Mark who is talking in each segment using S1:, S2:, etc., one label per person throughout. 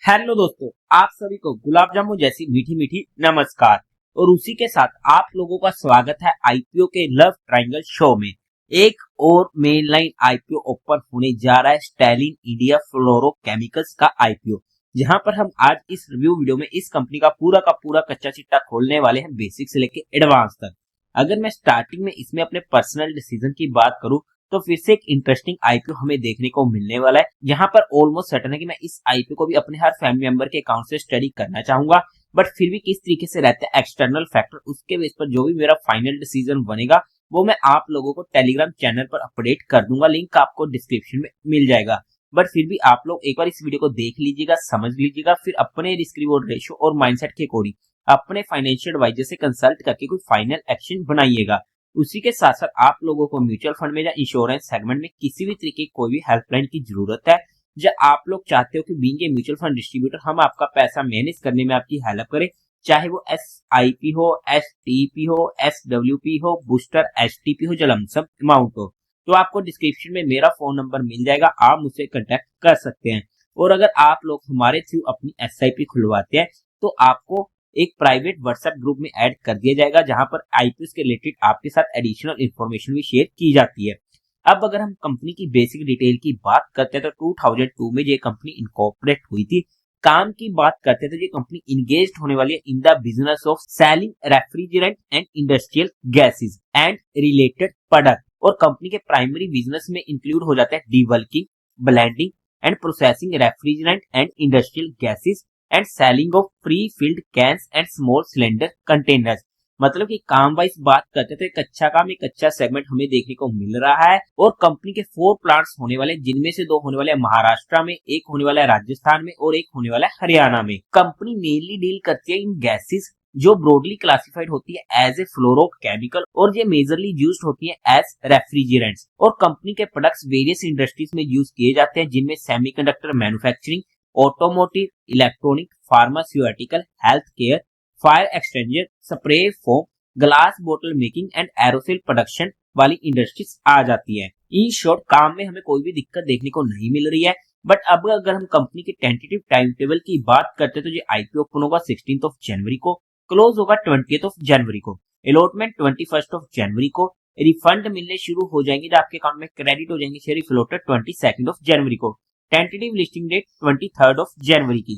S1: Hello दोस्तों, आप सभी को गुलाब जामुन जैसी मीठी मीठी नमस्कार। और उसी के साथ आप लोगों का स्वागत है आईपीओ के लव ट्रायंगल शो में। एक और मेन लाइन आईपीओ ओपन होने जा रहा है स्टैलिन इंडिया फ्लोरोकेमिकल्स का आईपीओ, जहां पर हम आज इस रिव्यू वीडियो में इस कंपनी का पूरा कच्चा चिट्टा खोलने वाले हैं, बेसिक से लेके एडवांस तक। अगर मैं स्टार्टिंग में इसमें अपने पर्सनल डिसीजन की बात करूं तो फिर से एक इंटरेस्टिंग आईपीओ हमें देखने को मिलने वाला है, जहां पर ऑलमोस्ट सर्टेन है कि मैं इस आईपीओ को भी अपने हर फैमिली मेंबर के अकाउंट से स्टडी करना चाहूंगा। बट फिर भी किस तरीके से रहते हैं एक्सटर्नल फैक्टर, उसके बेस पर जो भी मेरा फाइनल डिसीजन बनेगा वो मैं आप लोगों को टेलीग्राम चैनल पर अपडेट कर दूंगा। लिंक आपको डिस्क्रिप्शन में मिल जाएगा। बट फिर भी आप लोग एक बार इस वीडियो को देख लीजिएगा, समझ लीजिएगा, फिर अपने रिस्क रिवॉर्ड रेशियो और माइंडसेट के अकॉर्डिंग अपने फाइनेंशियल एडवाइजर से कंसल्ट करके कोई फाइनल एक्शन बनाइएगा। उसी के साथ साथ आप लोगों को म्यूचुअल फंड में या इंश्योरेंस सेगमेंट में किसी भी तरीके की कोई भी हेल्पलाइन की जरूरत है, या आप लोग चाहते हो कि being a mutual fund distributor हम आपका पैसा मैनेज करने में आपकी हेल्प करें, चाहे वो SIP हो, STP हो, SWP हो, बूस्टर, STP हो, या लमसम अमाउंट हो, तो आपको डिस्क्रिप्शन में मेरा फोन नंबर मिल जाएगा, आप मुझसे कांटेक्ट कर सकते हैं। और अगर आप लोग हमारे थ्रू अपनी SIP खुलवाते हैं तो आपको एक प्राइवेट व्हाट्सएप ग्रुप में ऐड कर दिया जाएगा, जहां पर आईपीओ के रिलेटेड आपके साथ एडिशनल इंफॉर्मेशन भी शेयर की जाती है। अब अगर हम कंपनी की बेसिक डिटेल की बात करते हैं तो 2002 में ये कंपनी इनकॉर्पोरेट हुई थी। काम की बात करते हैं तो ये कंपनी इंगेज्ड होने वाली है in the business of selling refrigerant and industrial gases and related product. और कंपनी के प्राइमरी बिजनेस में इंक्लूड हो जाता है debulking, blending and processing refrigerant and industrial gases and selling of pre filled cans and small cylinder containers. मतलब कि काम wise बात करते थे, कच्चा काम एक अच्छा सेगमेंट हमें देखने को मिल रहा है। और कंपनी के 4 प्लांट्स होने वाले, जिनमें से 2 होने वाले महाराष्ट्र में, एक होने वाला है राजस्थान में और एक होने वाला है हरियाणा में। कंपनी मेनली डील करती है इन गैसेस जो ब्रॉडली क्लासिफाइड होती है एज ए फ्लोरोकेमिकल, और ये मेजरली यूज्ड होती है एज रेफ्रिजरेंट्स। और कंपनी के प्रोडक्ट्स वेरियस इंडस्ट्रीज में यूज किए जाते हैं, जिनमें semiconductor manufacturing, automotive, electronic, pharmaceutical, health care, fire extinguisher, spray foam, glass बोतल मेकिंग एंड एरोसोल प्रोडक्शन वाली इंडस्ट्रीज आ जाती है। इन शॉर्ट काम में हमें कोई भी दिक्कत देखने को नहीं मिल रही है। बट अब अगर हम कंपनी के टेंटेटिव टाइम टेबल की बात करते हैं तो ये आईपीओ ओपन होगा 16 जनवरी को, क्लोज होगा 20 जनवरी को, अलॉटमेंट 21 जनवरी को, रिफंड मिलने शुरू हो जाएंगे जब आपके अकाउंट में क्रेडिट हो जाएंगे शेयर फ्लोटर 22 जनवरी को, टेंटेटिव लिस्टिंग डेट 23 जनवरी की,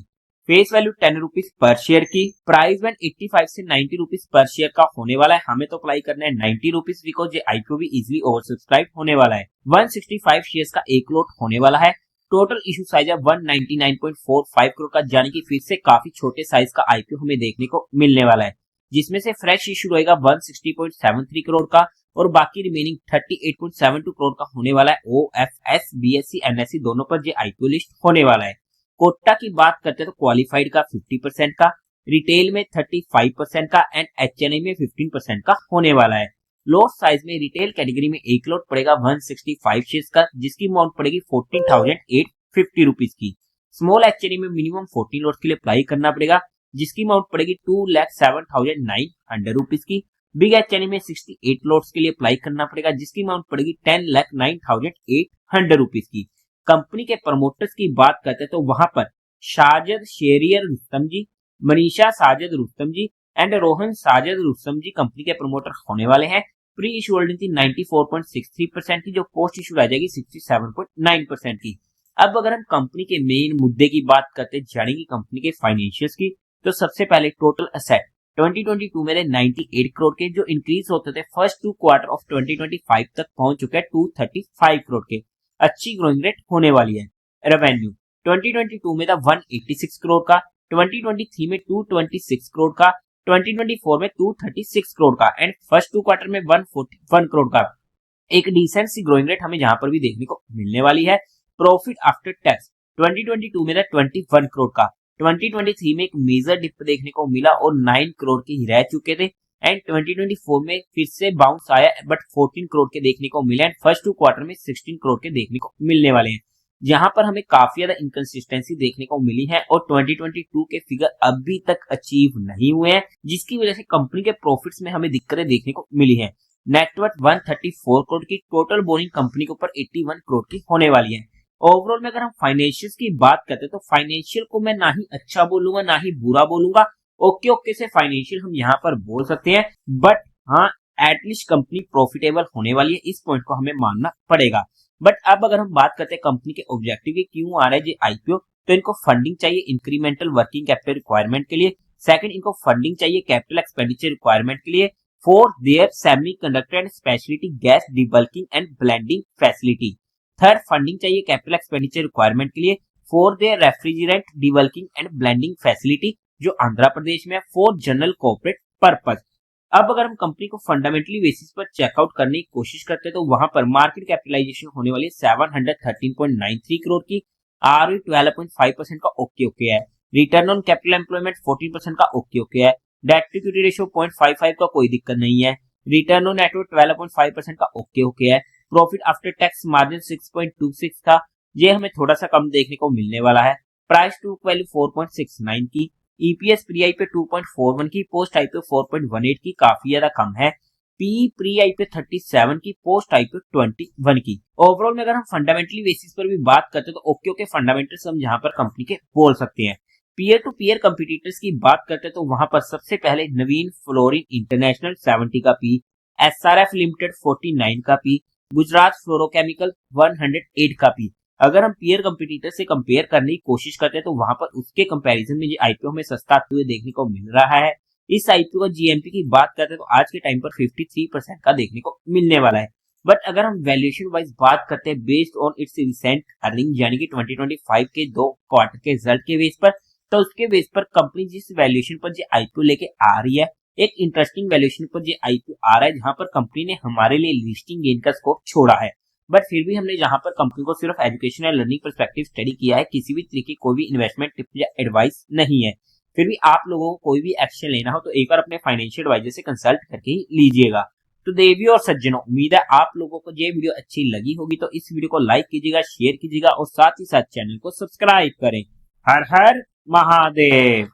S1: face value 10 rupees per share की, प्राइस बैंड 85 से 90 रुपीज पर शेयर का होने वाला है। हमें तो अप्लाई करना है 90 रुपीज, बिकॉज ये आईपीओ भी इजिली ओवर सब्सक्राइब होने वाला है। 165 शेयर्स का एक लॉट होने वाला है। टोटल इशू साइज है 199.45 करोड़ का, यानी कि फिर से काफी छोटे साइज का आईपीओ हमें देखने को मिलने वाला है, जिसमें से फ्रेश इशू रहेगा 160.73 करोड़ का, और बाकी रिमेनिंग 38.72 करोड़ का होने वाला है। OFS, BSE, NSE दोनों पर ये आईपीओ लिस्ट होने वाला है। कोटा की बात करते हैं तो क्वालिफाइड का 50% का, रिटेल में 35% का एंड HNI में 15% का होने वाला है। लॉट साइज में रिटेल कैटेगरी में एक लॉट पड़ेगा 165 शेयर्स का, जिसकी अमाउंट पड़ेगी 14,850 रुपीज की। स्मॉल HNI में मिनिमम 14 लॉट के लिए अप्लाई करना पड़ेगा, जिसकी अमाउंट पड़ेगी 2,07,900 रुपीज की। बिग HNI में 68 लॉट्स के लिए अप्लाई करना पड़ेगा, जिसकी अमाउंट पड़ेगी 10,09,800 रुपीज की। कंपनी के प्रमोटर्स की बात करते हैं तो वहां पर साजिद शेरियर रुस्तम जी, मनीषा साजिद रुस्तम जी एंड रोहन साजिद रुस्तम जी कंपनी के प्रमोटर होने वाले हैं। प्री इशू होल्डिंग थी 94.63% की, जो पोस्ट इशू रह जाएगी 67.9% की। अब अगर हम कंपनी के मेन मुद्दे की बात करते हैं, जानेंगे कंपनी के फाइनेंशियल्स की, तो सबसे पहले टोटल असेट 2022 में 98 करोड़ के, जो इंक्रीज होते थे फर्स्ट 2 क्वार्टर ऑफ 2025 तक पहुंच चुके हैं 235 करोड़ के। अच्छी ग्रोइंग रेट होने वाली है। रेवेन्यू 2022 में था 186 करोड़ का, 2023 में 226 करोड़ का, 2024 में 236 करोड़ का एंड फर्स्ट 2 क्वार्टर में 141 करोड़ का। एक डिसेंट सी ग्रोइंग रेट हमें जहां पर भी देखने को मिलने वाली है। प्रॉफिट आफ्टर टैक्स 2022 में था 21 करोड़ का, 2023 में एक मेजर डिप देखने को मिला और 9 करोड़ के ही रह चुके थे एंड 2024 में फिर से बाउंस आया, बट 14 करोड़ के देखने को मिले एंड फर्स्ट 2 क्वार्टर में 16 करोड़ के देखने को मिलने वाले हैं, जहां पर हमें काफी ज्यादा इनकंसिस्टेंसी देखने को मिली है और 2022 के फिगर अभी तक अचीव नहीं हुए हैं, जिसकी वजह से कंपनी के प्रॉफिट्स में हमें दिक्कतें देखने को मिली है। नेटवर्थ 134 करोड़ की, टोटल बोरिंग कंपनी के ऊपर 81 करोड़ की होने वाली है। ओवरऑल में अगर हम फाइनेंशियल्स की बात करते हैं तो फाइनेंशियल को मैं ना ही अच्छा बोलूंगा ना ही बुरा बोलूंगा। ओके ओके से फाइनेंशियल हम यहाँ पर बोल सकते हैं, बट हाँ एटलीस्ट कंपनी प्रॉफिटेबल होने वाली है, इस पॉइंट को हमें मानना पड़ेगा। बट अब अगर हम बात करते हैं कंपनी के ऑब्जेक्टिव क्यों आ रहा है आईपीओ, तो इनको फंडिंग चाहिए इंक्रीमेंटल वर्किंग कैपिटल रिक्वायरमेंट के लिए। सेकंड, इनको फंडिंग चाहिए कैपिटल एक्सपेंडिचर रिक्वायरमेंट के लिए। Fourth, there semiconductor and speciality gas debulking and blending facility. Third, funding चाहिए कैपिटल एक्सपेंडिचर रिक्वायरमेंट के लिए। Fourth, there refrigerant debulking and blending facility जो आंध्र प्रदेश में है। Fourth, general corporate purpose. अब अगर हम कंपनी को फंडामेंटली बेसिस पर चेकआउट करने की कोशिश करते हैं तो वहां पर मार्केट कैपिटलाइजेशन होने वाली है 713.93 करोड़ की। आरओई 12.5% का ओके ओके है। रिटर्न ऑन कैपिटल एम्प्लॉयमेंट 14% का ओके ओके है। डेट टू इक्विटी रेशियो 0.55 का कोई दिक्कत नहीं है। रिटर्न ऑन नेटवर्थ 12.5% का ओके ओके है। प्रॉफिट आफ्टर टैक्स मार्जिन 6.26 था, ये हमें थोड़ा सा कम देखने को मिलने वाला है। प्राइस टू वैल्यू 4.69 की। ईपीएस प्री आई पे 2.41 की, पोस्ट आई पे 4.18 की, काफी ज्यादा कम है। पी प्री आई पे 37 की, पोस्ट आई पे 21 की। ओवरऑल में अगर हम फंडामेंटली बेसिस पर भी बात करते हैं तो ओके ओके फंडामेंटल्स हम यहाँ पर कंपनी के बोल सकते हैं। पीयर टू पीयर कंपटीटर्स की बात करते हैं तो वहां पर सबसे पहले नवीन फ्लोरिन इंटरनेशनल 70 का पी, एसआरएफ लिमिटेड 49 का पी, गुजरात फ्लोरोकेमिकल 108 का पी। अगर हम पीयर कंपटीटर से कंपेयर करने की कोशिश करते हैं तो वहां पर उसके कंपैरिजन में आईपीओ में सस्ता आते हुए देखने को मिल रहा है। इस आईपीओ का जीएमपी की बात करते हैं तो आज के टाइम पर 53% का देखने को मिलने वाला है। बट अगर हम वैल्यूएशन वाइज बात करते हैं based on it's recent earning यानी कि 2025 के 2 क्वार्टर के रिजल्ट के बेस पर, तो उसके बेस पर कंपनी जिस वैल्यूएशन पर आईपीओ लेके आ रही है, एक इंटरेस्टिंग वैल्यूएशन पर आईपीओ आ रहा है जहां पर कंपनी ने हमारे लिए लिस्टिंग गेन का स्कोप छोड़ा है। बट फिर भी हमने जहां पर कंपनी को सिर्फ एजुकेशन या लर्निंग पर्सपेक्टिव स्टडी किया है, किसी भी तरीके की कोई भी इन्वेस्टमेंट टिप या एडवाइस नहीं है। फिर भी आप लोगों को कोई भी एक्शन लेना हो तो एक बार अपने फाइनेंशियल एडवाइजर से कंसल्ट करके ही लीजिएगा। तो देवी और सज्जनों, उम्मीद है आप लोगों को ये वीडियो अच्छी लगी होगी, तो इस वीडियो को लाइक कीजिएगा, शेयर कीजिएगा और साथ ही साथ चैनल को सब्सक्राइब करें। हर हर महादेव।